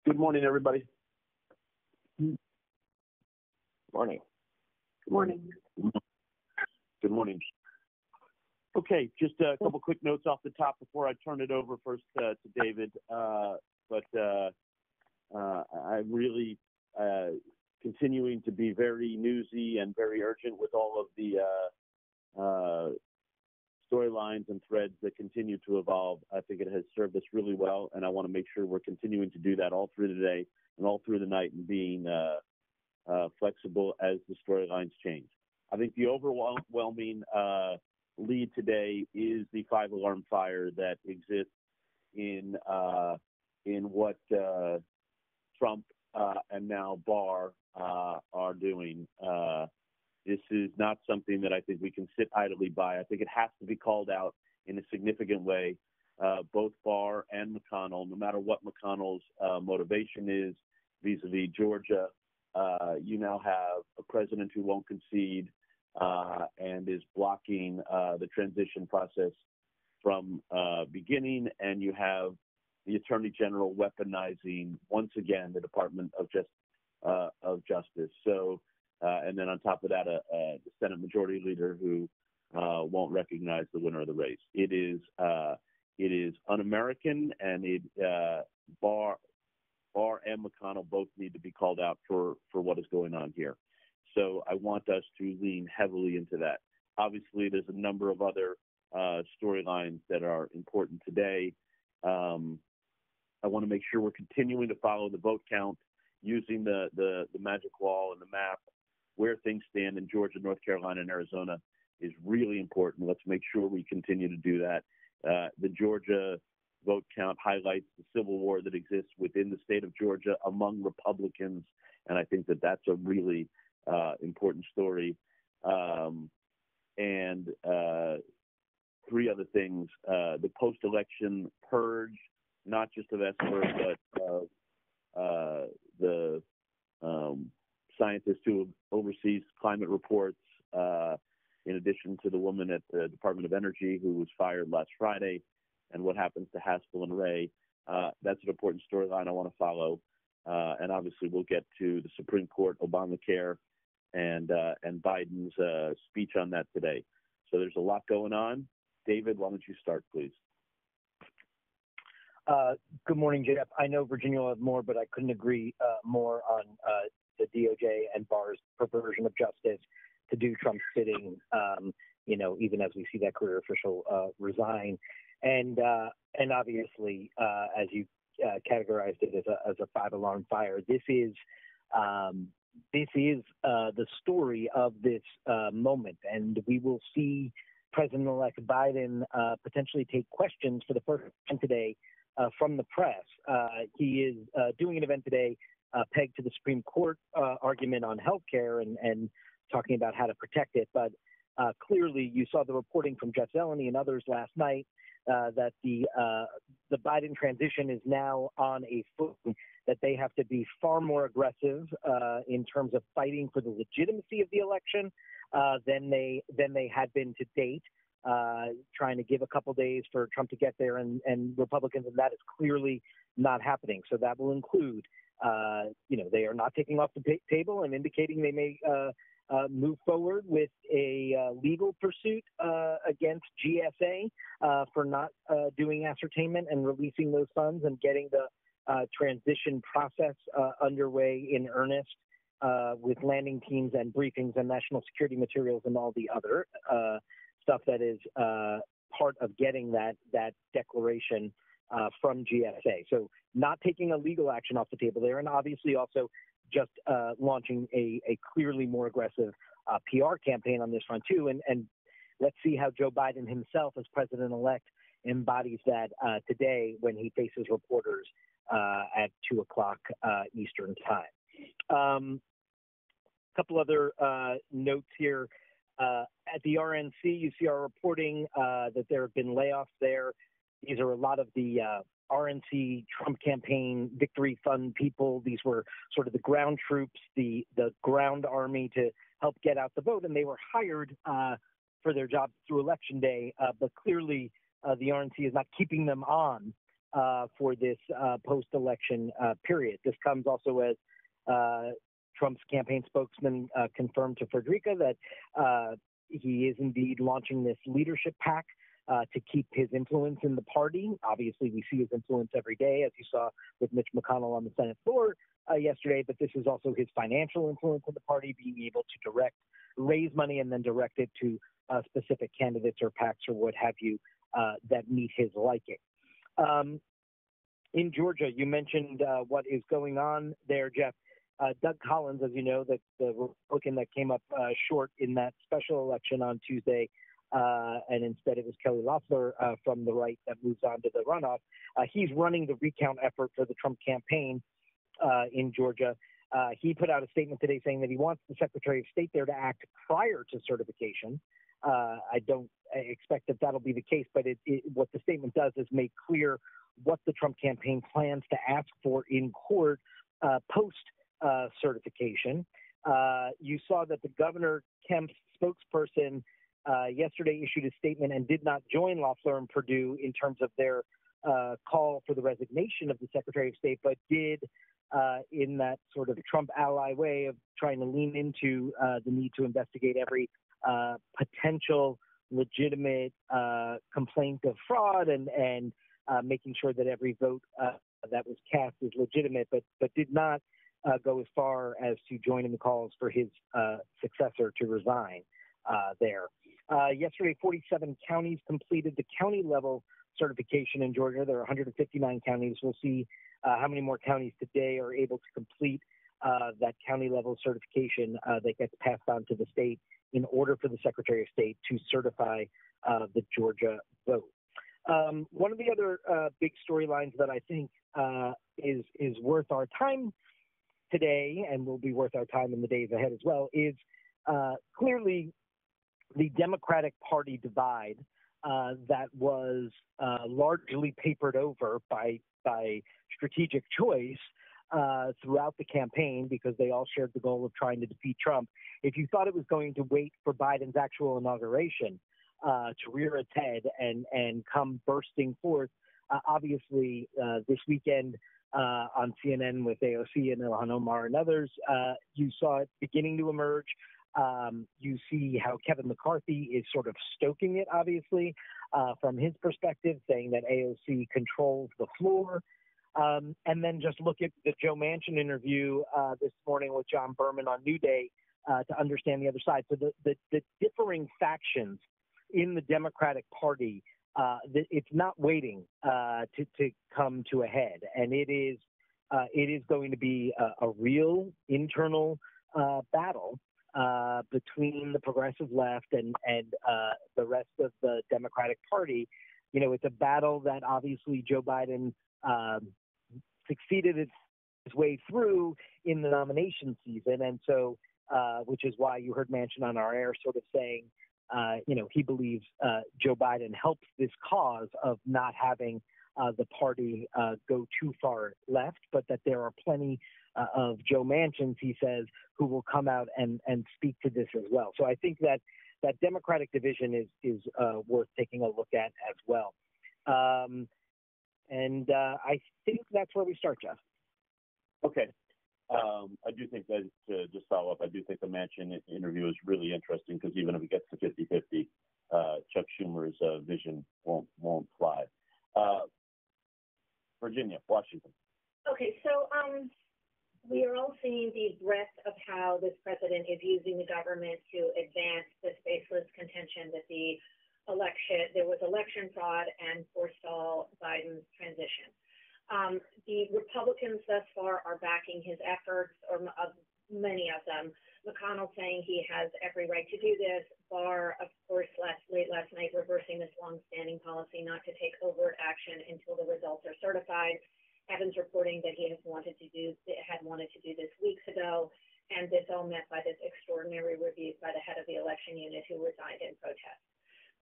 Good morning, everybody. Morning. Good morning. Good morning. Okay, just a couple quick notes off the top before I turn it over first to David. I'm really continuing to be very newsy and very urgent with all of the storylines and threads that continue to evolve. I think it has served us really well, and I want to make sure we're continuing to do that all through the day and all through the night and being flexible as the storylines change. I think the overwhelming lead today is the 5-alarm fire that exists in what Trump and now Barr are doing. This is not something that I think we can sit idly by. I think it has to be called out in a significant way. Both Barr and McConnell, no matter what McConnell's motivation is vis-a-vis Georgia, you now have a president who won't concede and is blocking the transition process from beginning, and you have the Attorney General weaponizing once again the Department of Justice. So, and then on top of that, the Senate Majority Leader who won't recognize the winner of the race. It is un-American, and Barr and McConnell both need to be called out for what is going on here. So I want us to lean heavily into that. Obviously, there's a number of other storylines that are important today. I want to make sure we're continuing to follow the vote count using the magic wall and the map. Where things stand in Georgia, North Carolina, and Arizona is really important. Let's make sure we continue to do that. The Georgia vote count highlights the civil war that exists within the state of Georgia among Republicans, and I think that that's a really important story. And three other things: the post-election purge, not just of Esper, but of the scientist who oversees climate reports, in addition to the woman at the Department of Energy who was fired last Friday, and what happens to Haskell and Ray. That's an important storyline I want to follow. And obviously we'll get to the Supreme Court, Obamacare, and Biden's speech on that today. So there's a lot going on. David, why don't you start, please? Good morning, Jeff. I know Virginia will have more, but I couldn't agree more on the DOJ and Barr's perversion of justice to do Trump's bidding, even as we see that career official resign. And obviously, as you categorized it as a 5-alarm fire, this is the story of this moment. And we will see President-elect Biden potentially take questions for the first time today from the press. He is doing an event today pegged to the Supreme Court argument on health care and talking about how to protect it. But clearly, you saw the reporting from Jeff Zeleny and others last night that the Biden transition is now on a footing that they have to be far more aggressive in terms of fighting for the legitimacy of the election than they had been to date. Trying to give a couple days for Trump to get there and Republicans, and that is clearly not happening. So that will include, they are not taking off the table and indicating they may move forward with a legal pursuit against GSA for not doing ascertainment and releasing those funds and getting the transition process underway in earnest with landing teams and briefings and national security materials and all the other stuff that is part of getting that declaration from GSA. So not taking a legal action off the table there, and obviously also just launching a clearly more aggressive PR campaign on this front too. And let's see how Joe Biden himself as president-elect embodies that today when he faces reporters at 2 o'clock Eastern time. A couple other notes here. At the RNC, you see our reporting that there have been layoffs there. These are a lot of the RNC Trump campaign victory fund people. These were sort of the ground troops, the ground army to help get out the vote, and they were hired for their jobs through Election Day. But clearly, the RNC is not keeping them on for this post-election period. This comes also as Trump's campaign spokesman confirmed to Frederica that he is indeed launching this leadership pack to keep his influence in the party. Obviously, we see his influence every day, as you saw with Mitch McConnell on the Senate floor yesterday, but this is also his financial influence in the party, being able to raise money and then direct it to specific candidates or PACs or what have you that meet his liking. In Georgia, you mentioned what is going on there, Jeff. Doug Collins, as you know, the Republican that came up short in that special election on Tuesday, and instead it was Kelly Loeffler from the right that moves on to the runoff. He's running the recount effort for the Trump campaign in Georgia. He put out a statement today saying that he wants the Secretary of State there to act prior to certification. I don't expect that that'll be the case, but what the statement does is make clear what the Trump campaign plans to ask for in court post certification. You saw that the Governor Kemp's spokesperson yesterday issued a statement and did not join Loeffler and Perdue in terms of their call for the resignation of the Secretary of State, but did in that sort of Trump ally way of trying to lean into the need to investigate every potential legitimate complaint of fraud and making sure that every vote that was cast is legitimate, but did not go as far as to join in the calls for his successor to resign there. Yesterday, 47 counties completed the county level certification in Georgia. There are 159 counties. We'll see how many more counties today are able to complete that county level certification that gets passed on to the state in order for the Secretary of State to certify the Georgia vote. One of the other big storylines that I think is worth our time today, and will be worth our time in the days ahead as well, is clearly the Democratic Party divide that was largely papered over by strategic choice throughout the campaign, because they all shared the goal of trying to defeat Trump. If you thought it was going to wait for Biden's actual inauguration to rear its head and come bursting forth, obviously this weekend on CNN with AOC and Ilhan Omar and others, you saw it beginning to emerge. You see how Kevin McCarthy is sort of stoking it, obviously, from his perspective, saying that AOC controls the floor. And then just look at the Joe Manchin interview this morning with John Berman on New Day to understand the other side. So the differing factions in the Democratic Party, it's not waiting to come to a head, and it is going to be a real internal battle between the progressive left and the rest of the Democratic Party. You know, it's a battle that obviously Joe Biden succeeded his way through in the nomination season, and so which is why you heard Manchin on our air sort of saying, he believes Joe Biden helps this cause of not having the party go too far left, but that there are plenty of Joe Manchins, he says, who will come out and speak to this as well. So I think that Democratic division is worth taking a look at as well. And I think that's where we start, Jeff. Okay. I do think that, to just follow up, I do think the Manchin interview is really interesting, because even if it gets to 50-50, Chuck Schumer's vision won't fly. Virginia, Washington. Okay, so we are all seeing the breadth of how this president is using the government to advance this baseless contention that there was election fraud and forestall Biden's transition. The Republicans thus far are backing his efforts, or many of them. McConnell saying he has every right to do this, Barr, of course, late last night reversing this longstanding policy not to take overt action until the results are certified. Evans reporting that he had wanted to do this weeks ago, and this all met by this extraordinary review by the head of the election unit who resigned in protest.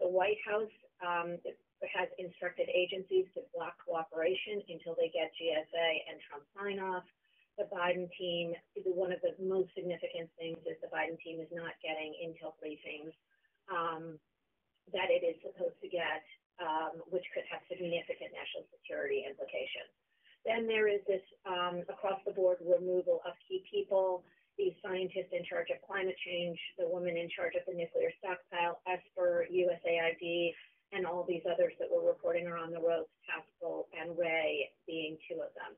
The White House has instructed agencies to block cooperation until they get GSA and Trump sign-off. The Biden team, one of the most significant things is the Biden team is not getting intel briefings that it is supposed to get which could have significant national security implications. Then there is this across-the-board removal of key people, the scientist in charge of climate change, the woman in charge of the nuclear stockpile, ESPER, USAID, and all these others that we're reporting are on the ropes, Haskell and Ray being two of them.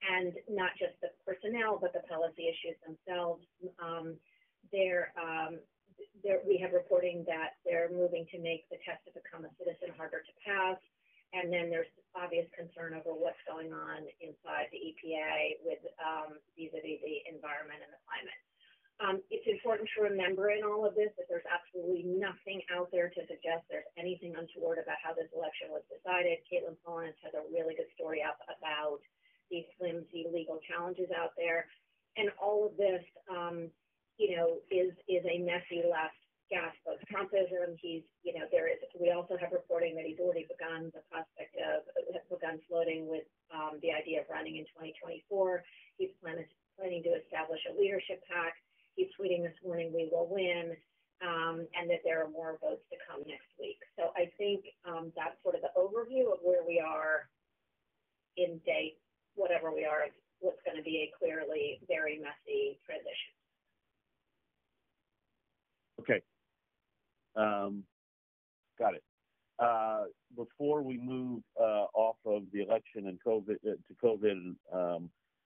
And not just the personnel, but the policy issues themselves. We have reporting that they're moving to make the test to become a citizen harder to pass. And then there's obvious concern over what's going on inside the EPA with vis-a-vis the environment and the climate. It's important to remember in all of this that there's absolutely nothing out there to suggest there's anything untoward about how this election was decided. Caitlin Florence has a really good story up about these flimsy legal challenges out there. And all of this, is a messy last gasp of Trumpism. We also have reporting that he's already begun floating with the idea of running in 2024. He's planning to establish a leadership pact. He's tweeting this morning, "We will win," and that there are more votes to come next week. So I think that's sort of the overview of where we are in day, whatever we are, what's going to be a clearly very messy transition. Okay. Got it. Before we move off of the election and COVID to COVID,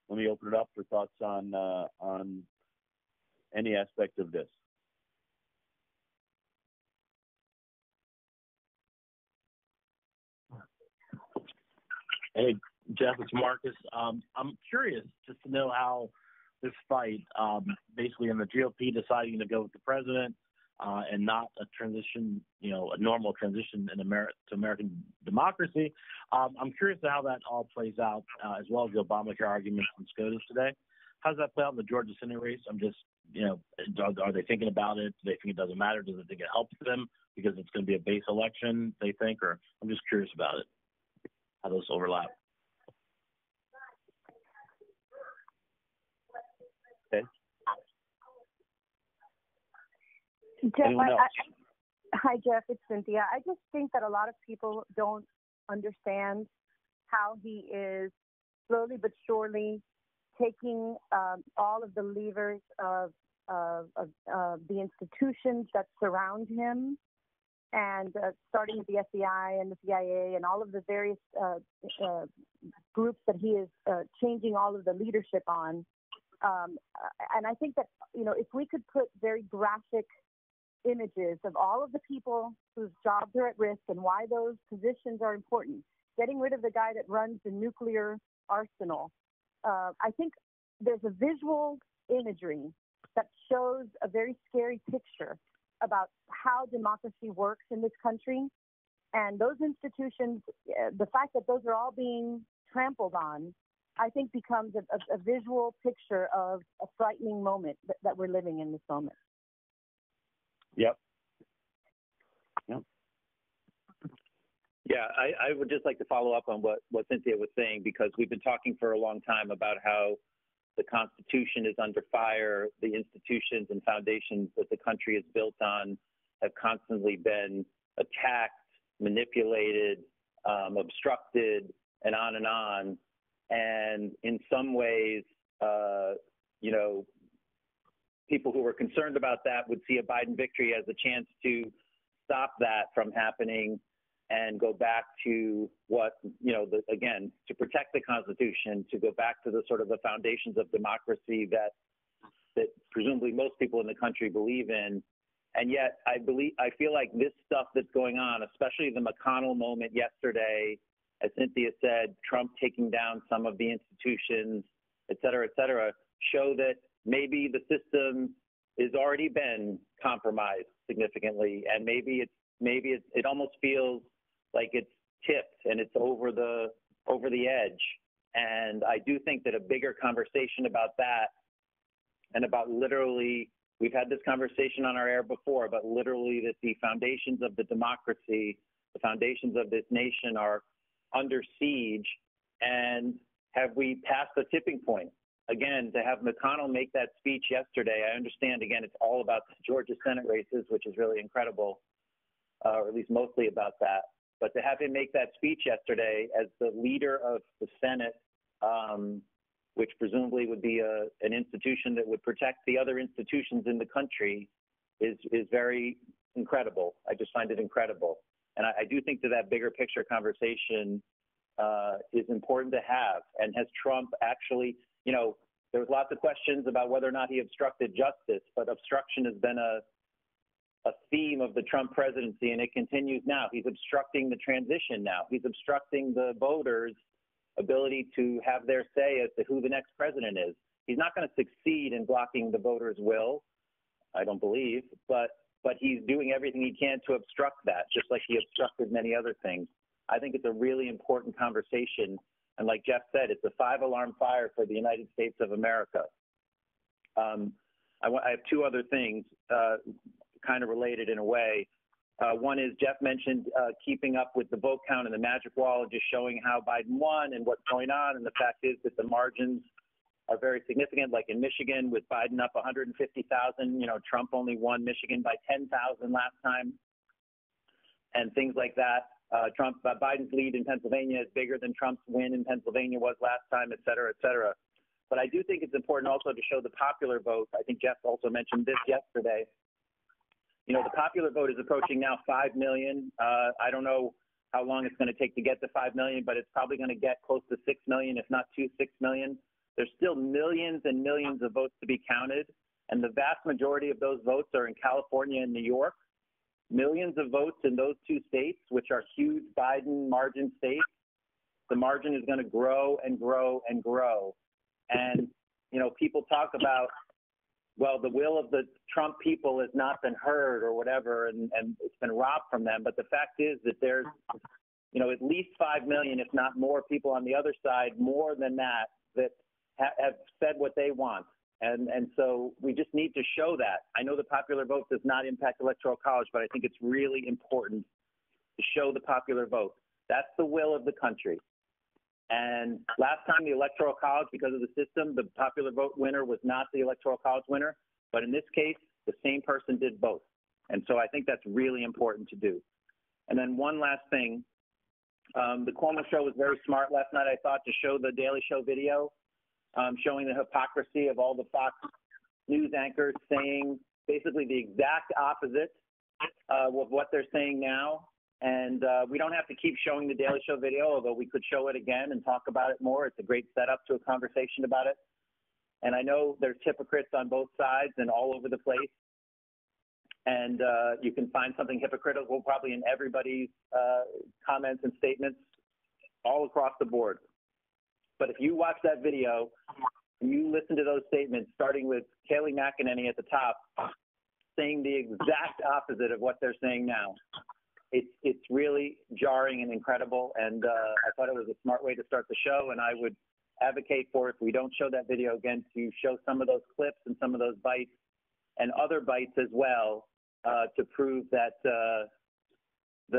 let me open it up for thoughts on any aspect of this. Hey, Jeff, it's Marcus. I'm curious just to know how this fight, basically in the GOP deciding to go with the president and not a transition, a normal transition to American democracy. I'm curious to how that all plays out, as well as the Obamacare arguments and SCOTUS today. How does that play out in the Georgia Senate race? I'm just, are they thinking about it? Do they think it doesn't matter? Does it think it helps them because it's going to be a base election, they think? Or I'm just curious about it, how those overlap. Okay. Jeff, hi, Jeff. It's Cynthia. I just think that a lot of people don't understand how he is slowly but surely taking all of the levers of the institutions that surround him, and starting with the FBI and the CIA and all of the various groups that he is changing all of the leadership on. And I think that, if we could put very graphic images of all of the people whose jobs are at risk and why those positions are important, getting rid of the guy that runs the nuclear arsenal. I think there's a visual imagery that shows a very scary picture about how democracy works in this country. And those institutions, the fact that those are all being trampled on, I think becomes a visual picture of a frightening moment that we're living in this moment. Yep. Yeah, I would just like to follow up on what Cynthia was saying, because we've been talking for a long time about how the Constitution is under fire. The institutions and foundations that the country is built on have constantly been attacked, manipulated, obstructed, and on and on. And in some ways, people who were concerned about that would see a Biden victory as a chance to stop that from happening and go back to what, again, to protect the Constitution, to go back to the sort of the foundations of democracy that presumably most people in the country believe in. And yet I feel like this stuff that's going on, especially the McConnell moment yesterday, as Cynthia said, Trump taking down some of the institutions, et cetera, show that maybe the system has already been compromised significantly, and maybe it almost feels like it's tipped and it's over the edge. And I do think that a bigger conversation about that, and about literally, we've had this conversation on our air before, but literally that the foundations of the democracy, the foundations of this nation are under siege. And have we passed the tipping point? Again, to have McConnell make that speech yesterday, I understand, again, it's all about the Georgia Senate races, which is really incredible, or at least mostly about that. But to have him make that speech yesterday as the leader of the Senate, which presumably would be an institution that would protect the other institutions in the country, is very incredible. I just find it incredible. And I do think that bigger picture conversation is important to have. And has Trump actually, there was lots of questions about whether or not he obstructed justice, but obstruction has been a theme of the Trump presidency, and it continues now. He's obstructing the transition now. He's obstructing the voters' ability to have their say as to who the next president is. He's not going to succeed in blocking the voters' will, I don't believe, but he's doing everything he can to obstruct that, just like he obstructed many other things. I think it's a really important conversation. And like Jeff said, it's a 5-alarm fire for the United States of America. I have two other things kind of related in a way. One is Jeff mentioned keeping up with the vote count and the magic wall, just showing how Biden won and what's going on. And the fact is that the margins are very significant, like in Michigan with Biden up 150,000. Trump only won Michigan by 10,000 last time, and things like that. Biden's lead in Pennsylvania is bigger than Trump's win in Pennsylvania was last time, et cetera, et cetera. But I do think it's important also to show the popular vote. I think Jeff also mentioned this yesterday. The popular vote is approaching now 5 million. I don't know how long it's going to take to get to 5 million, but it's probably going to get close to 6 million, if not 6 million. There's still millions and millions of votes to be counted, and the vast majority of those votes are in California and New York. Millions of votes in those two states, which are huge Biden margin states. The margin is going to grow and grow and grow. And, people talk about, well, the will of the Trump people has not been heard or whatever, and it's been robbed from them. But the fact is that there's, at least 5 million, if not more, people on the other side, more than that have said what they want. And so we just need to show that. I know the popular vote does not impact Electoral College, but I think it's really important to show the popular vote. That's the will of the country. And last time the Electoral College, because of the system, the popular vote winner was not the Electoral College winner. But in this case, the same person did both. And so I think that's really important to do. And then one last thing. The Cuomo show was very smart last night, I thought, to show the Daily Show video, showing the hypocrisy of all the Fox News anchors saying basically the exact opposite of what they're saying now. And we don't have to keep showing the Daily Show video, although we could show it again and talk about it more. It's a great setup to a conversation about it. And I know there's hypocrites on both sides and all over the place. And you can find something hypocritical probably in everybody's comments and statements all across the board. But if you watch that video and you listen to those statements, starting with Kayleigh McEnany at the top, saying the exact opposite of what they're saying now, it's really jarring and incredible. And I thought it was a smart way to start the show. And I would advocate for, if we don't show that video again, to show some of those clips and some of those bites and other bites as well to prove that the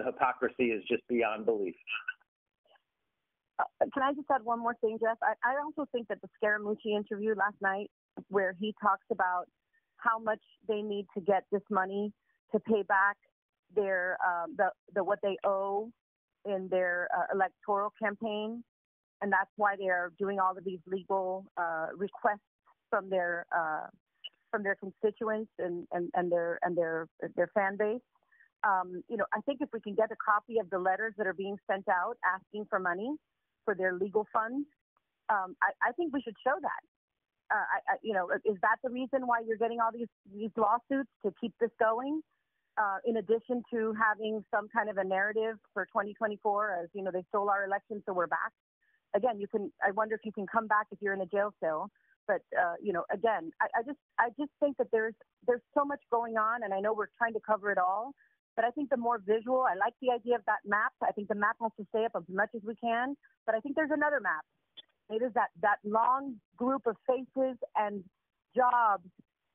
hypocrisy is just beyond belief. Can I just add one more thing, Jeff? I also think that the Scaramucci interview last night, where he talks about how much they need to get this money to pay back their what they owe in their electoral campaign, and that's why they are doing all of these legal requests from their constituents and their fan base. I think if we can get a copy of the letters that are being sent out asking for money for their legal funds, I think we should show that. Is that the reason why you're getting all these lawsuits, to keep this going? In addition to having some kind of a narrative for 2024, as they stole our election, so we're back. Again, I wonder if you can come back if you're in a jail cell. But again, I just think that there's so much going on, and I know we're trying to cover it all. But I think the more visual, I like the idea of that map. I think the map has to stay up as much as we can. But I think there's another map. It is that long group of faces and jobs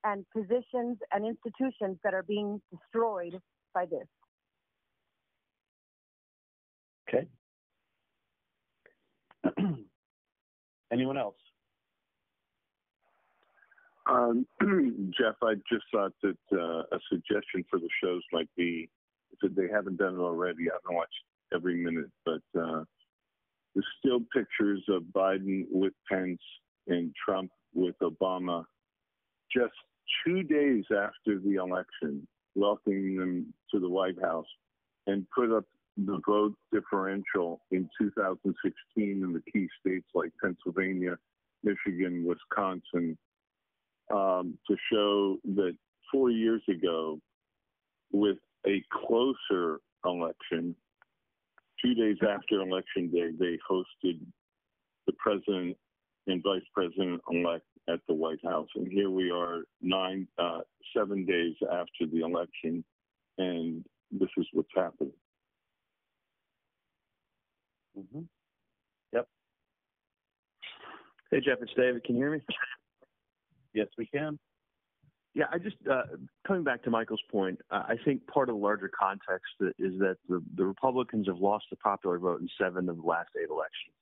and positions and institutions that are being destroyed by this. Okay. Anyone else? Jeff, I just thought that a suggestion for the shows might be, if they haven't done it already, I don't know, watch every minute. But there's still pictures of Biden with Pence and Trump with Obama just 2 days after the election, welcoming them to the White House, and put up the vote differential in 2016 in the key states like Pennsylvania, Michigan, Wisconsin, to show that 4 years ago, with a closer election, 2 days after Election Day, they hosted the president and vice president-elect at the White House. And here we are 7 days after the election, and this is what's happening. Mm-hmm. Yep. Hey, Jeff, it's David. Can you hear me? Yes, we can. Yeah, I just, coming back to Michael's point, I think part of the larger context is that the Republicans have lost the popular vote in 7 of the last 8 elections.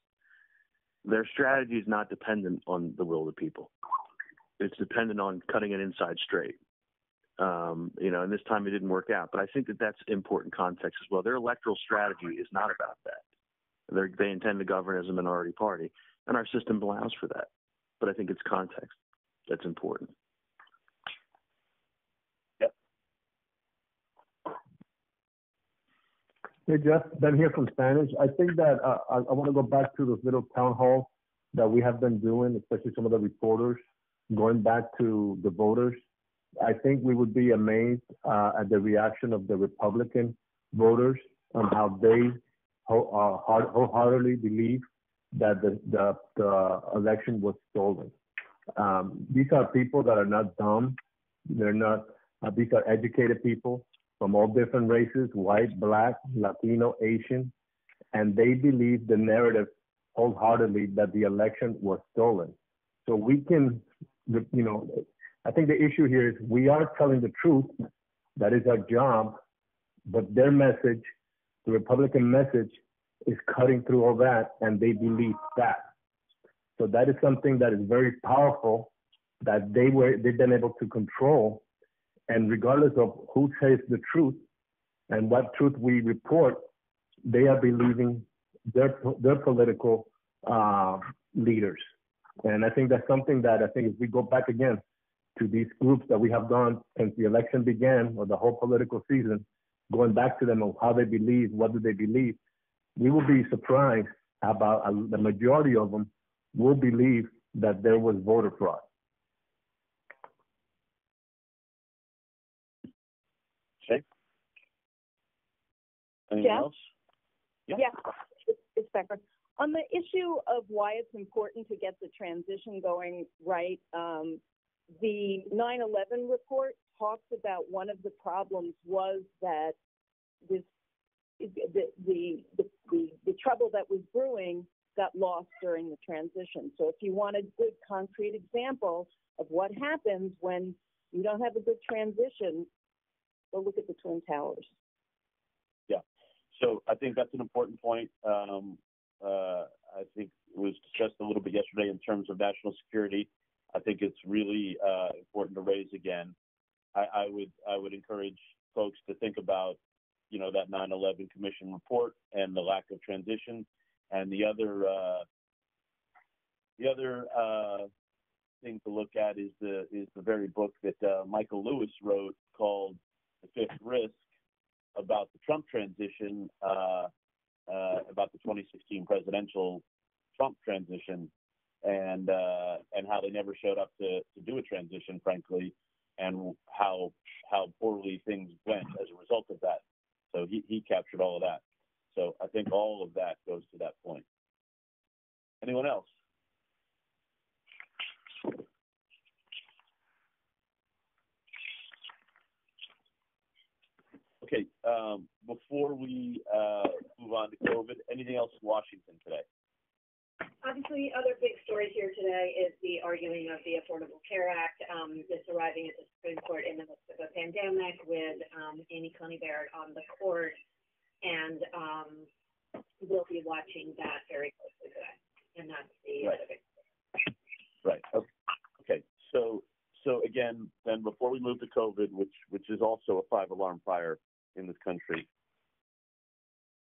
Their strategy is not dependent on the will of the people. It's dependent on cutting it inside straight. And this time it didn't work out. But I think that that's important context as well. Their electoral strategy is not about that. They intend to govern as a minority party, and our system allows for that. But I think it's context that's important. Yep. Hey, Jeff, Ben here from Spanish. I think that I want to go back to those little town halls that we have been doing, especially some of the reporters, going back to the voters. I think we would be amazed at the reaction of the Republican voters on how they wholeheartedly believe that the election was stolen. These are people that are not dumb. They're not. These are educated people from all different races: white, black, Latino, Asian, and they believe the narrative wholeheartedly that the election was stolen. So we can, I think the issue here is we are telling the truth. That is our job, but their message, the Republican message, is cutting through all that, and they believe that. So that is something that is very powerful that they've been able to control. And regardless of who says the truth and what truth we report, they are believing their political leaders. And I think that's something that I think if we go back again to these groups that we have done since the election began or the whole political season, going back to them on how they believe, what do they believe, we will be surprised about the majority of them will believe that there was voter fraud. Okay. Anyone else? Yeah. It's Becker. On the issue of why it's important to get the transition going right, the 9/11 report talks about one of the problems was that the trouble that was brewing got lost during the transition. So if you want a good concrete example of what happens when you don't have a good transition, go look at the Twin Towers. Yeah. So I think that's an important point. I think it was discussed a little bit yesterday in terms of national security. I think it's really important to raise again. I would encourage folks to think about, that 9/11 Commission report and the lack of transition, and the other thing to look at is the very book that Michael Lewis wrote called The Fifth Risk about the Trump transition, about the 2016 presidential Trump transition, and how they never showed up to do a transition, frankly, and how poorly things went as a result of that. So he captured all of that. So I think all of that goes to that point. Anyone else? Okay, before we move on to COVID, anything else in Washington today? Obviously, other big story here today is the arguing of the Affordable Care Act. This arriving at the Supreme Court in the midst of a pandemic with Amy Coney Barrett on the court, and we'll be watching that very closely today. And that's the other big story. Right. Okay. So again, then before we move to COVID, which is also a 5-alarm fire in this country,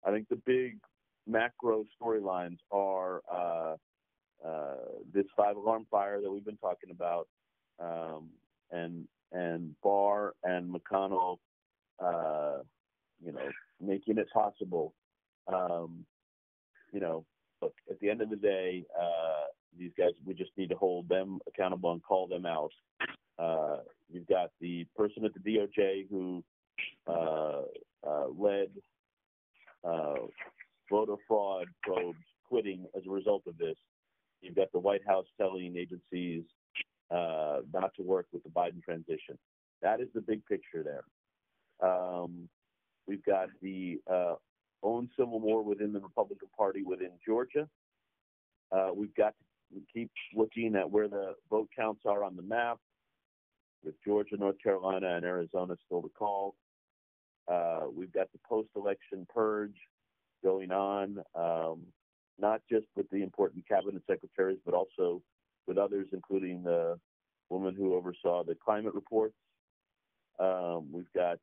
I think the big macro storylines are this 5-alarm fire that we've been talking about, and Barr and McConnell, making it possible. Look, at the end of the day, these guys, we just need to hold them accountable and call them out. You've got the person at the DOJ who led voter fraud probes quitting as a result of this. You've got the White House telling agencies not to work with the Biden transition. That is the big picture there. We've got the own civil war within the Republican Party within Georgia. We've got to keep looking at where the vote counts are on the map, with Georgia, North Carolina, and Arizona still to call. We've got the post-election purge going on, not just with the important cabinet secretaries, but also with others, including the woman who oversaw the climate reports. We've got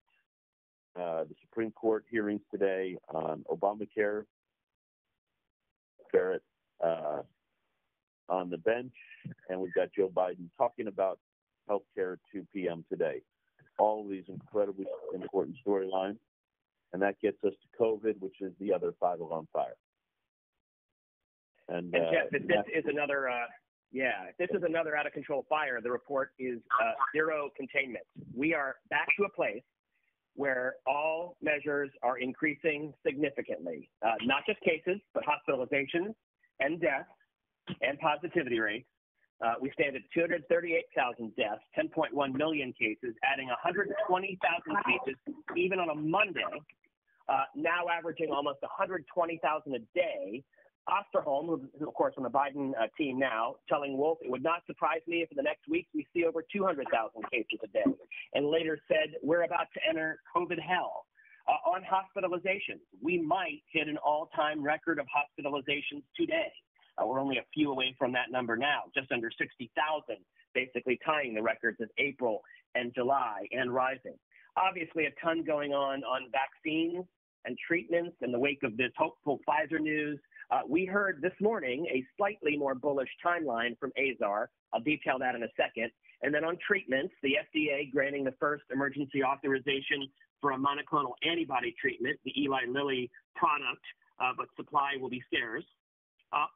the Supreme Court hearings today on Obamacare. Barrett on the bench, and we've got Joe Biden talking about health care at 2 p.m. today. All of these incredibly important storylines, and that gets us to COVID, which is the other 5-alarm fire. And Jeff, if this is another, if this is another out-of-control fire, the report is zero containment. We are back to a place where all measures are increasing significantly, not just cases, but hospitalizations and deaths and positivity rates. We stand at 238,000 deaths, 10.1 million cases, adding 120,000 cases even on a Monday, now averaging almost 120,000 a day. Osterholm, who's of course on the Biden team now, telling Wolf, it would not surprise me if in the next week we see over 200,000 cases a day, and later said, we're about to enter COVID hell. On hospitalizations, we might hit an all-time record of hospitalizations today. We're only a few away from that number now, just under 60,000, basically tying the records of April and July and rising. Obviously, a ton going on vaccines and treatments in the wake of this hopeful Pfizer news. We heard this morning a slightly more bullish timeline from Azar. I'll detail that in a second. And then on treatments, the FDA granting the first emergency authorization for a monoclonal antibody treatment, the Eli Lilly product, but supply will be scarce.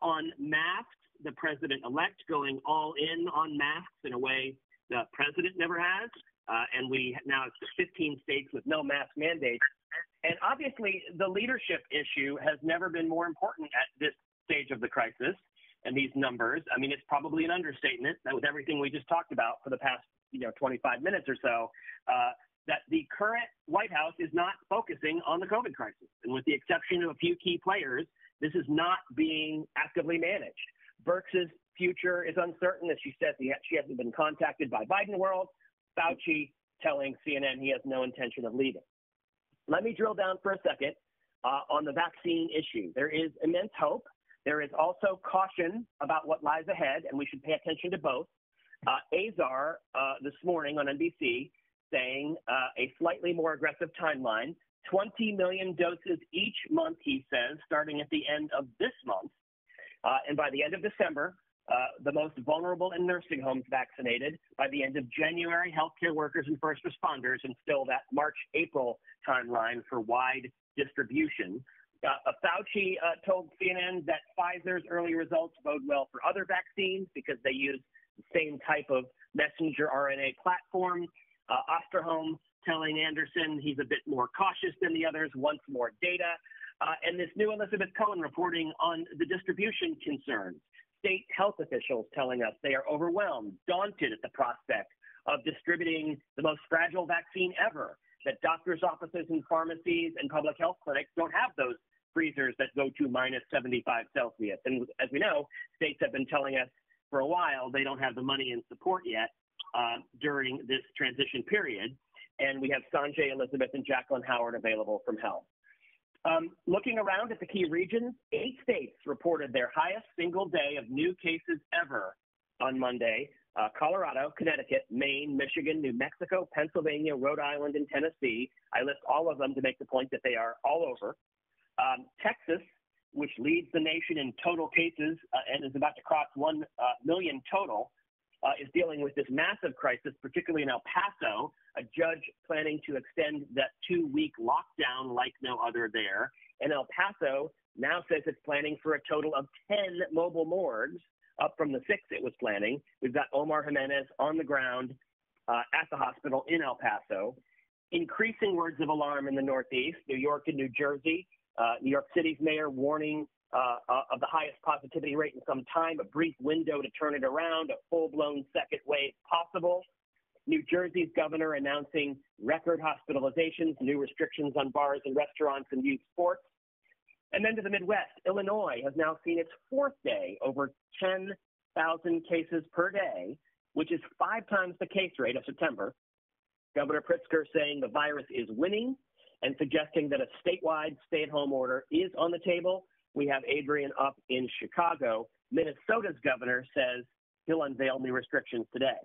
On masks, the president-elect going all in on masks in a way the president never has. And we now have 15 states with no mask mandates. And obviously, the leadership issue has never been more important at this stage of the crisis. And these numbers, I mean, it's probably an understatement that with everything we just talked about for the past, 25 minutes or so, that the current White House is not focusing on the COVID crisis. And with the exception of a few key players, this is not being actively managed. Birx's future is uncertain. As she said, she hasn't been contacted by Biden World. Fauci telling CNN he has no intention of leaving. Let me drill down for a second on the vaccine issue. There is immense hope. There is also caution about what lies ahead, and we should pay attention to both. Azar this morning on NBC saying a slightly more aggressive timeline, 20 million doses each month, he says, starting at the end of this month. And by the end of December, the most vulnerable in nursing homes vaccinated. By the end of January, healthcare workers and first responders, and still that March-April timeline for wide distribution. Fauci told CNN that Pfizer's early results bode well for other vaccines because they use the same type of messenger RNA platform. Osterholm telling Anderson he's a bit more cautious than the others, wants more data. And this new Elizabeth Cohen reporting on the distribution concerns. State health officials telling us they are overwhelmed, daunted at the prospect of distributing the most fragile vaccine ever, that doctors' offices and pharmacies and public health clinics don't have those freezers that go to minus 75 Celsius. And as we know, states have been telling us for a while they don't have the money and support yet during this transition period. And we have Sanjay, Elizabeth, and Jacqueline Howard available from health. Looking around at the key regions, 8 states reported their highest single day of new cases ever on Monday. Colorado, Connecticut, Maine, Michigan, New Mexico, Pennsylvania, Rhode Island, and Tennessee. I list all of them to make the point that they are all over. Texas, which leads the nation in total cases and is about to cross 1 million total, is dealing with this massive crisis, particularly in El Paso, a judge planning to extend that 2-week lockdown like no other there. And El Paso now says it's planning for a total of 10 mobile morgues, up from the 6 it was planning. We've got Omar Jimenez on the ground at the hospital in El Paso. Increasing words of alarm in the Northeast, New York and New Jersey. New York City's mayor warning of the highest positivity rate in some time, a brief window to turn it around, a full-blown second wave possible. New Jersey's governor announcing record hospitalizations, new restrictions on bars and restaurants and youth sports. And then to the Midwest, Illinois has now seen its 4th day over 10,000 cases per day, which is 5 times the case rate of September. Governor Pritzker saying the virus is winning and suggesting that a statewide stay-at-home order is on the table. We have Adrian up in Chicago. Minnesota's governor says he'll unveil new restrictions today.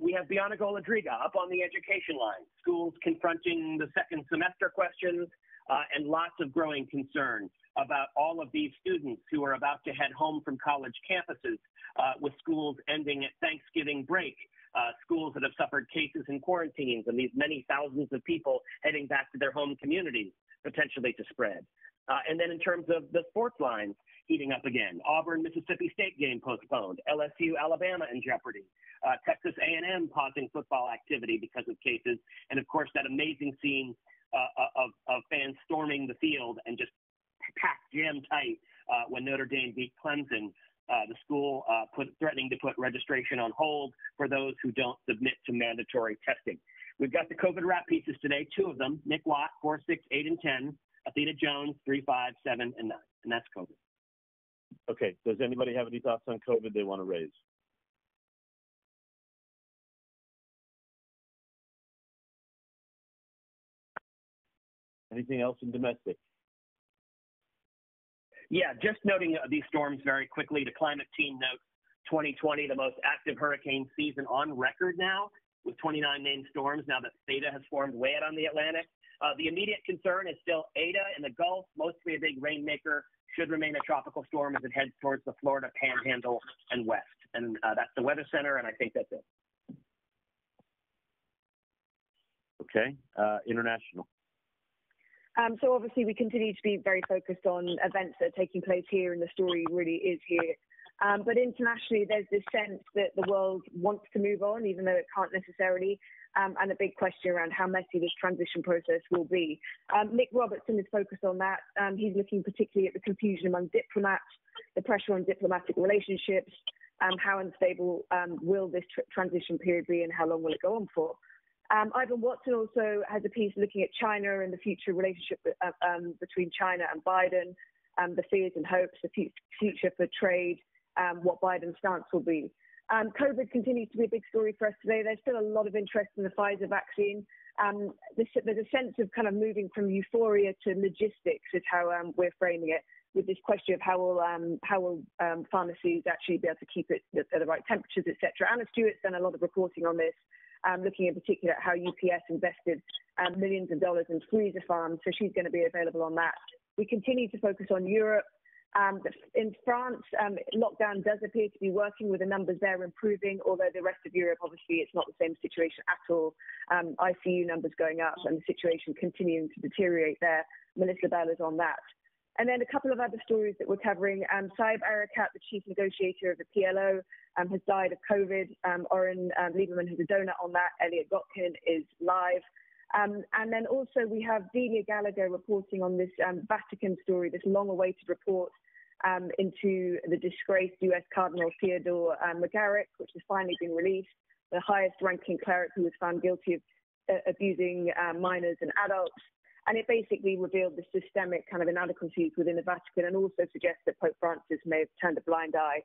We have Bianca Goladriga up on the education line, schools confronting the second semester questions, and lots of growing concern about all of these students who are about to head home from college campuses with schools ending at Thanksgiving break, schools that have suffered cases and quarantines, and these many thousands of people heading back to their home communities, potentially to spread. And then in terms of the sports lines heating up again, Auburn, Mississippi State game postponed, LSU, Alabama in jeopardy, Texas A&M pausing football activity because of cases, and of course that amazing scene of fans storming the field and just packed jam tight when Notre Dame beat Clemson. The school threatening to put registration on hold for those who don't submit to mandatory testing. We've got the COVID wrap pieces today, 2 of them, Nick Watt, 4, 6, 8, and 10, Athena Jones, 3, 5, 7, and 9, and that's COVID. Okay, does anybody have any thoughts on COVID they want to raise? Anything else in domestic? Yeah, just noting these storms very quickly. The climate team notes 2020, the most active hurricane season on record now, with 29 named storms now that Theta has formed way out on the Atlantic. The immediate concern is still Eta in the Gulf, mostly a big rainmaker, should remain a tropical storm as it heads towards the Florida Panhandle and west. And that's the Weather Center, and I think that's it. Okay, international. So obviously we continue to be very focused on events that are taking place here, and the story really is here. But internationally, there's this sense that the world wants to move on, even though it can't necessarily, and a big question around how messy this transition process will be. Nick Robertson is focused on that. He's looking particularly at the confusion among diplomats, the pressure on diplomatic relationships, how unstable will this transition period be, and how long will it go on for. Ivan Watson also has a piece looking at China and the future relationship between China and Biden, the fears and hopes, the future for trade, what Biden's stance will be. COVID continues to be a big story for us today. There's still a lot of interest in the Pfizer vaccine. There's a sense of kind of moving from euphoria to logistics is how we're framing it, with this question of how will pharmacies actually be able to keep it at the right temperatures, etc. Anna Stewart's done a lot of reporting on this, looking in particular at how UPS invested millions of dollars in freezer farms, so she's going to be available on that. We continue to focus on Europe. In France, lockdown does appear to be working, with the numbers there improving, although the rest of Europe, obviously, it's not the same situation at all. ICU numbers going up and the situation continuing to deteriorate there. Melissa Bell is on that. And then a couple of other stories that we're covering. Saeb Erekat, the chief negotiator of the PLO, has died of COVID. Oren Lieberman has a donut on that. Elliot Gotkin is live. And then also we have Delia Gallagher reporting on this Vatican story, this long-awaited report into the disgraced U.S. Cardinal Theodore McGarrick, which has finally been released, the highest-ranking cleric who was found guilty of abusing minors and adults. And it basically revealed the systemic kind of inadequacies within the Vatican, and also suggests that Pope Francis may have turned a blind eye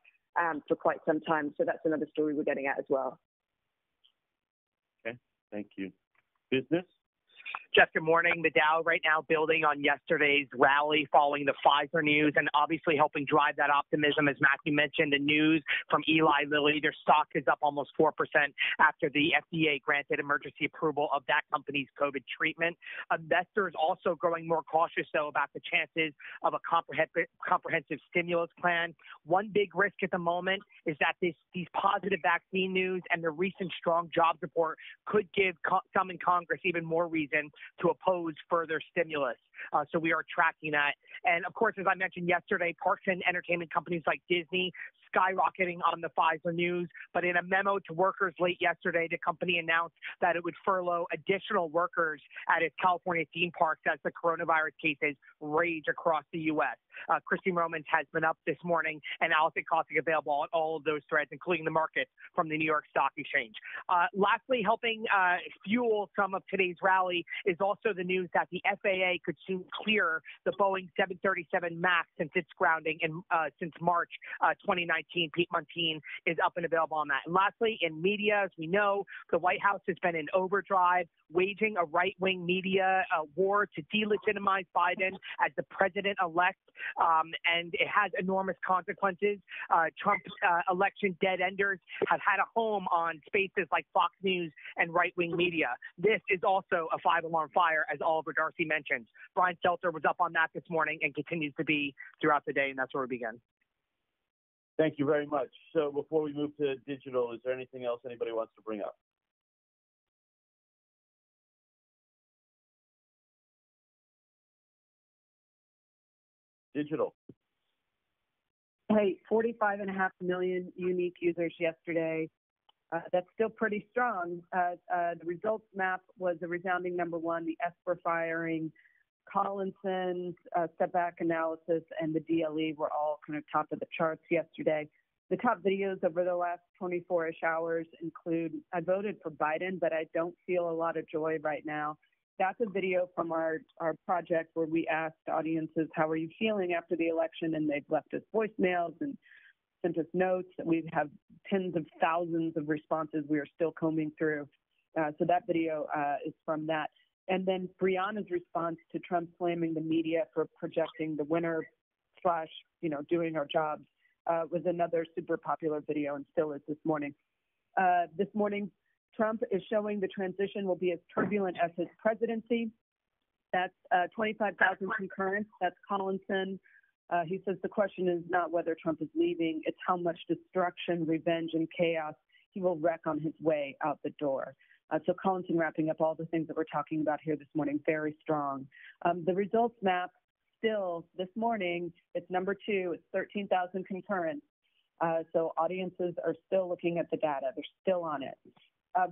for quite some time. So that's another story we're getting at as well. Okay, thank you. Business? Jeff, good morning. The Dow right now building on yesterday's rally following the Pfizer news and obviously helping drive that optimism. As Matthew mentioned, the news from Eli Lilly, their stock is up almost 4% after the FDA granted emergency approval of that company's COVID treatment. Investors also growing more cautious, though, about the chances of a comprehensive stimulus plan. One big risk at the moment is that these positive vaccine news and the recent strong jobs report could give some in Congress even more reason to oppose further stimulus. So we are tracking that. And of course, as I mentioned yesterday, parks and entertainment companies like Disney skyrocketing on the Pfizer news. But in a memo to workers late yesterday, the company announced that it would furlough additional workers at its California theme parks as the coronavirus cases rage across the U.S. Christy Romans has been up this morning, and Allison Kosik available on all of those threads, including the market from the New York Stock Exchange. Lastly, helping fuel some of today's rally is also the news that the FAA could soon clear the Boeing 737 MAX since its grounding since March 2019. Pete Montine is up and available on that. And lastly, in media, as we know, the White House has been in overdrive, waging a right-wing media war to delegitimize Biden as the president-elect, and it has enormous consequences. Trump's election dead-enders have had a home on spaces like Fox News and right-wing media. This is also a five-alarm fire, as Oliver Darcy mentioned. Brian Stelter was up on that this morning and continues to be throughout the day, and that's where we begin. Thank you very much. So before we move to digital, is there anything else anybody wants to bring up? Digital. Hey, 45.5 million unique users yesterday. That's still pretty strong. The results map was a resounding number one. The Esper firing, Collinson's step back analysis, and the DLE were all kind of top of the charts yesterday. The top videos over the last 24-ish hours include, I voted for Biden, but I don't feel a lot of joy right now. That's a video from our project where we asked audiences, how are you feeling after the election? And they've left us voicemails and sent us notes. We have tens of thousands of responses we are still combing through. So that video is from that. And then Brianna's response to Trump slamming the media for projecting the winner / doing our jobs was another super popular video and still is this morning. This morning, Trump is showing the transition will be as turbulent as his presidency. That's 25,000 concurrents. That's Collinson. He says the question is not whether Trump is leaving, it's how much destruction, revenge, and chaos he will wreak on his way out the door. So Collinson wrapping up all the things that we're talking about here this morning, very strong. The results map still this morning, it's number 2, it's 13,000 concurrents. So audiences are still looking at the data. They're still on it.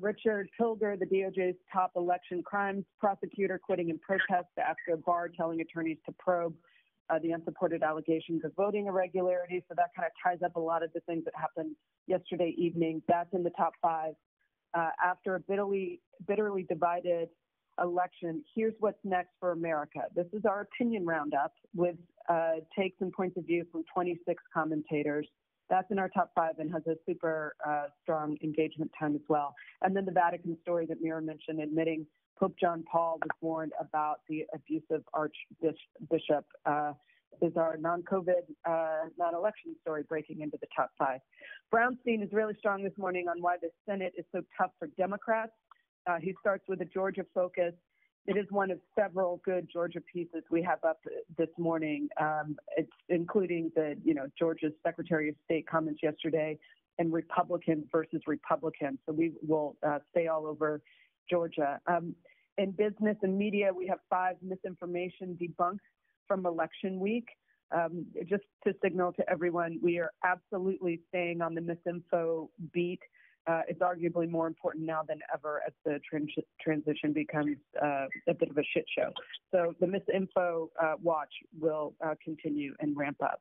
Richard Pilger, the DOJ's top election crimes prosecutor, quitting in protest after Barr telling attorneys to probe the unsupported allegations of voting irregularities. So that kind of ties up a lot of the things that happened yesterday evening. That's in the top 5. After a bitterly divided election, here's what's next for America. This is our opinion roundup with takes and points of view from 26 commentators. That's in our top 5 and has a super strong engagement time as well. And then the Vatican story that Mira mentioned, admitting Pope John Paul was warned about the abusive archbishop, is our non-COVID, non-election story breaking into the top 5. Brownstein is really strong this morning on why the Senate is so tough for Democrats. He starts with a Georgia focus. It is one of several good Georgia pieces we have up this morning. It's including the, Georgia's Secretary of State comments yesterday and Republican versus Republican. So we will stay all over Georgia. In business and media, we have 5 misinformation debunked from election week. Just to signal to everyone, we are absolutely staying on the misinfo beat. It's arguably more important now than ever as the transition becomes a bit of a shit show. So the misinfo watch will continue and ramp up.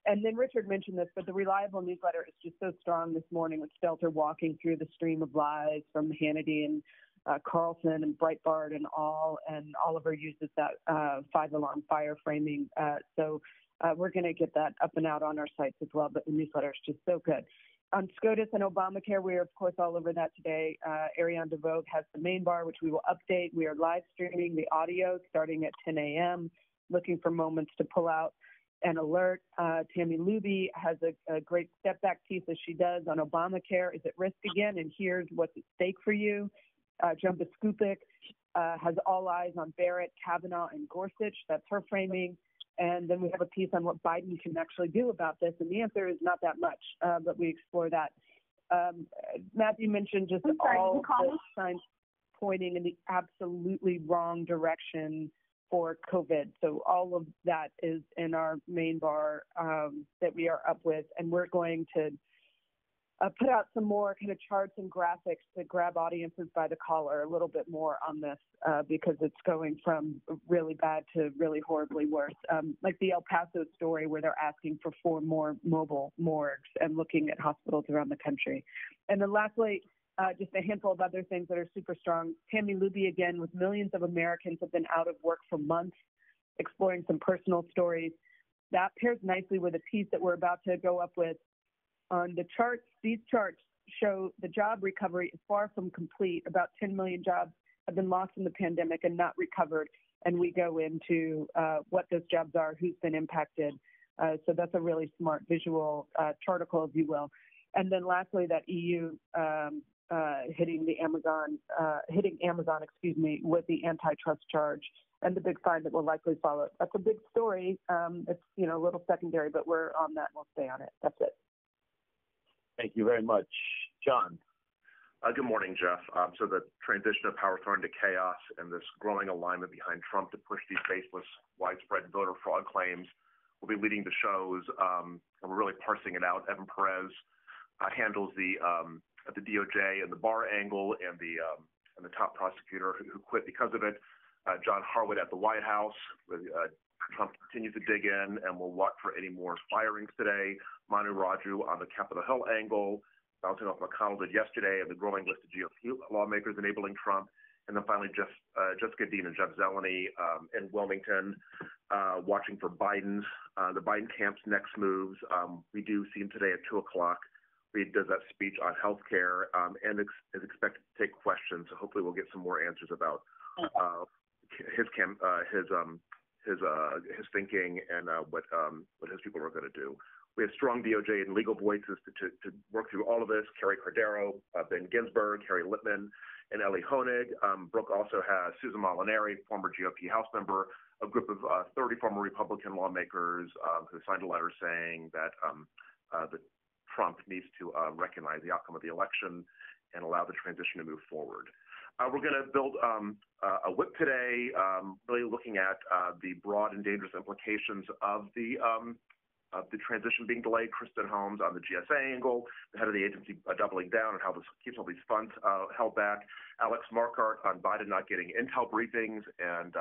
And then Richard mentioned this, but the Reliable newsletter is just so strong this morning with Stelter walking through the stream of lies from Hannity and Carlson and Breitbart and all, and Oliver uses that 5-alarm fire framing. So we're going to get that up and out on our sites as well, but the newsletter is just so good. On SCOTUS and Obamacare, we are, of course, all over that today. Ariane DeVoe has the main bar, which we will update. We are live streaming the audio starting at 10 a.m., looking for moments to pull out an alert. Tammy Luby has a great step back piece, as she does, on Obamacare. Is at risk again? And here's what's at stake for you. Joan Biskupik has all eyes on Barrett, Kavanaugh, and Gorsuch. That's her framing. And then we have a piece on what Biden can actually do about this. And the answer is not that much, but we explore that. Matthew mentioned just all the signs pointing in the absolutely wrong direction for COVID. So all of that is in our main bar that we are up with. And we're going to put out some more kind of charts and graphics to grab audiences by the collar a little bit more on this because it's going from really bad to really horribly worse. Like the El Paso story where they're asking for 4 more mobile morgues and looking at hospitals around the country. And then lastly, just a handful of other things that are super strong. Tammy Luby, again, with millions of Americans have been out of work for months, exploring some personal stories. That pairs nicely with a piece that we're about to go up with on the charts. These charts show the job recovery is far from complete. About 10 million jobs have been lost in the pandemic and not recovered. And we go into what those jobs are, who's been impacted. So that's a really smart visual charticle, if you will. And then lastly, that EU hitting Amazon, with the antitrust charge and the big fine that will likely follow. That's a big story. It's, a little secondary, but we're on that and we'll stay on it. That's it. Thank you very much. John. Good morning, Jeff. So the transition of power thrown into chaos and this growing alignment behind Trump to push these baseless, widespread voter fraud claims will be leading to shows, and we're really parsing it out. Evan Perez handles the DOJ and the Barr angle, and the top prosecutor who quit because of it. John Harwood at the White House. Trump continues to dig in, and we'll watch for any more firings today. Manu Raju on the Capitol Hill angle, bouncing off McConnell did yesterday, and the growing list of GOP lawmakers enabling Trump. And then finally, Jessica Dean and Jeff Zeleny in Wilmington, watching for the Biden camp's next moves. We do see him today at 2 o'clock. He does that speech on health care and is expected to take questions. So hopefully we'll get some more answers about his thinking and what his people are going to do. We have strong DOJ and legal voices to work through all of this. Kerry Cordero, Ben Ginsburg, Harry Littman, and Ellie Honig. Brooke also has Susan Molinari, former GOP House member, a group of 30 former Republican lawmakers who signed a letter saying that Trump needs to recognize the outcome of the election and allow the transition to move forward. We're going to build a whip today, really looking at the broad and dangerous implications of the transition being delayed. Kristen Holmes on the GSA angle, the head of the agency doubling down, and how this keeps all these funds held back. Alex Marquardt on Biden not getting intel briefings and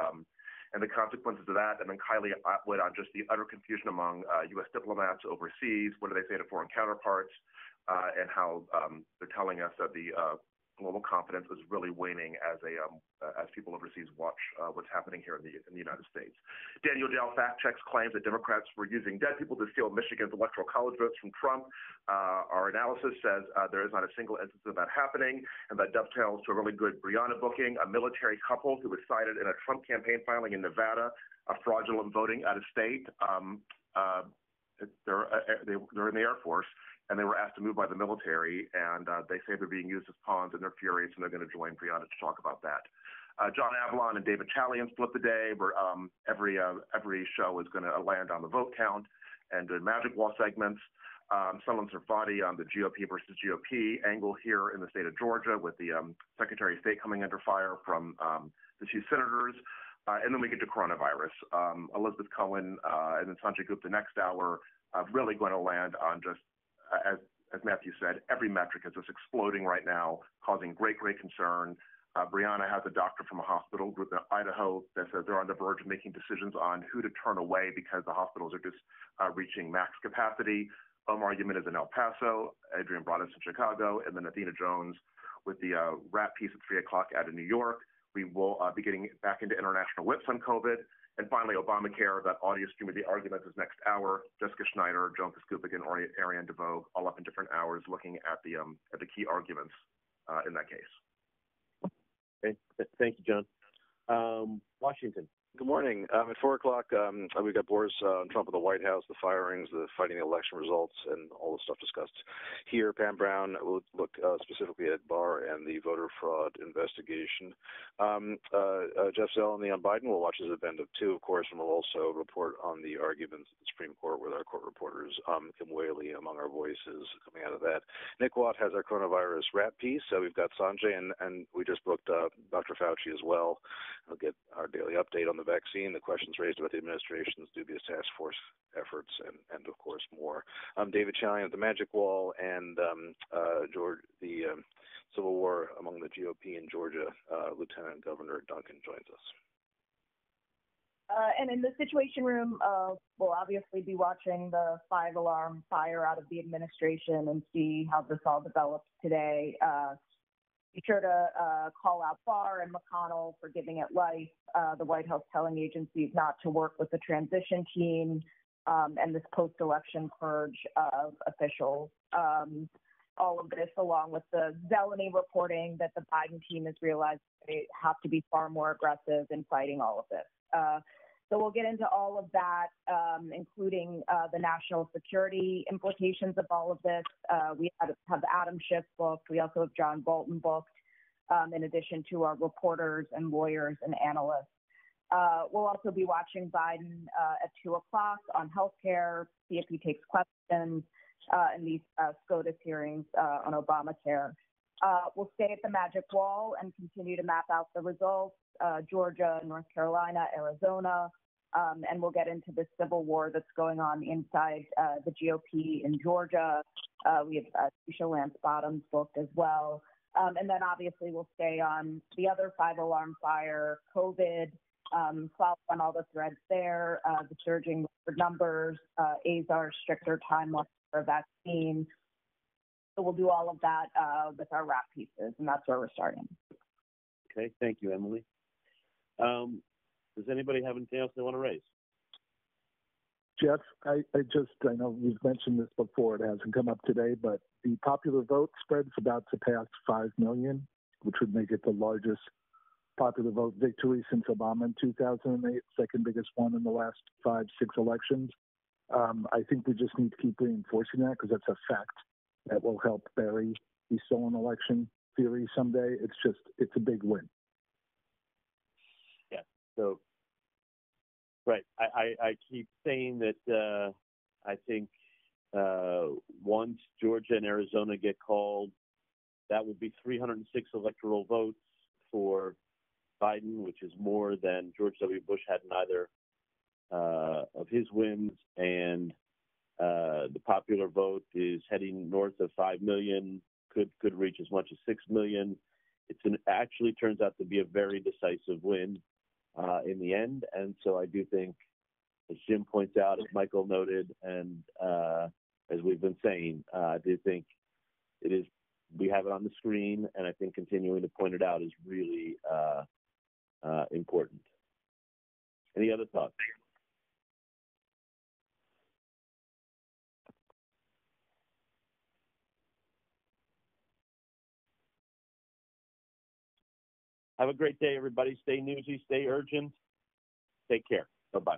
the consequences of that. And then Kylie Atwood on just the utter confusion among U.S. diplomats overseas. What do they say to foreign counterparts? And how they're telling us that the global confidence is really waning as people overseas watch what's happening here in the United States. Daniel Dale fact checks claims that Democrats were using dead people to steal Michigan's electoral college votes from Trump. Our analysis says there is not a single instance of that happening, and that dovetails to a really good Brianna booking, a military couple who was cited in a Trump campaign filing in Nevada, fraudulent voting out of state. They're in the Air Force, and they were asked to move by the military, and they say they're being used as pawns, and they're furious, and they're going to join Brianna to talk about that. John Avalon and David Chalian split the day, where every show is going to land on the vote count and the Magic Wall segments. Sunlen Sarfati on the GOP versus GOP angle here in the state of Georgia, with the Secretary of State coming under fire from the 2 senators. And then we get to coronavirus. Elizabeth Cohen and then Sanjay Gupta next hour really going to land on just, as Matthew said, every metric is just exploding right now, causing great concern. Brianna has a doctor from a hospital group in Idaho that says they're on the verge of making decisions on who to turn away because the hospitals are just reaching max capacity. Omar Yemen is in El Paso, Adrian Broadus in Chicago, and then Athena Jones with the wrap piece at 3 o'clock out of New York. We will be getting back into international whips on COVID. And finally, Obamacare, that audio stream of the arguments is next hour. Jessica Schneider, Joan Piskupic, and Ariane DeVoe, all up in different hours looking at the key arguments in that case. Okay. Thank you, John. Washington. Good morning. At 4 o'clock, we got Boris Trump at the White House, the firings, the fighting the election results, and all the stuff discussed here. Pam Brown will look specifically at Barr and the voter fraud investigation. Jeff Zeleny on Biden will watch his event of 2, of course, and will also report on the arguments at the Supreme Court with our court reporters, Kim Whaley, among our voices coming out of that. Nick Watt has our coronavirus rap piece. We've got Sanjay, and we just booked Dr. Fauci as well. I'll get our daily update on the vaccine, the questions raised about the administration's dubious task force efforts, and of course more. David Chalian at the Magic Wall, and George, the Civil War among the GOP in Georgia, Lieutenant Governor Duncan joins us. And in the Situation Room, we'll obviously be watching the 5-alarm fire out of the administration and see how this all develops today. Be sure to call out Barr and McConnell for giving it life, the White House telling agencies not to work with the transition team, and this post-election purge of officials. All of this, along with the Zeleny reporting that the Biden team has realized they have to be far more aggressive in fighting all of this. So we'll get into all of that, including the national security implications of all of this. We have Adam Schiff booked. We also have John Bolton booked, in addition to our reporters and lawyers and analysts. We'll also be watching Biden at 2 o'clock on healthcare, see if he takes questions in these SCOTUS hearings on Obamacare. We'll stay at the Magic Wall and continue to map out the results, Georgia, North Carolina, Arizona, and we'll get into the civil war that's going on inside the GOP in Georgia. We have Tisha Lance Bottoms booked as well. And then obviously we'll stay on the other 5-alarm fire, COVID, follow on all the threads there, the surging numbers, AZAR's stricter timeline for vaccine. So we'll do all of that with our wrap pieces, and that's where we're starting. Okay, thank you, Emily. Does anybody have anything else they want to raise? Jeff, I know we've mentioned this before, it hasn't come up today, but the popular vote spread's about to pass 5 million, which would make it the largest popular vote victory since Obama in 2008, second biggest one in the last 5-6 elections. I think we just need to keep reinforcing that because that's a fact that will help bury the stolen election theory someday. It's a big win. Yeah. So, right. I keep saying that I think once Georgia and Arizona get called, that would be 306 electoral votes for Biden, which is more than George W. Bush had in either of his wins, and the popular vote is heading north of 5 million, could reach as much as 6 million. Actually turns out to be a very decisive win in the end, and so I do think, as Jim points out, as Michael noted, and as we've been saying, I do think it is. We have it on the screen, and I think continuing to point it out is really important. Any other thoughts? Have a great day, everybody. Stay newsy, stay urgent. Take care. Bye-bye.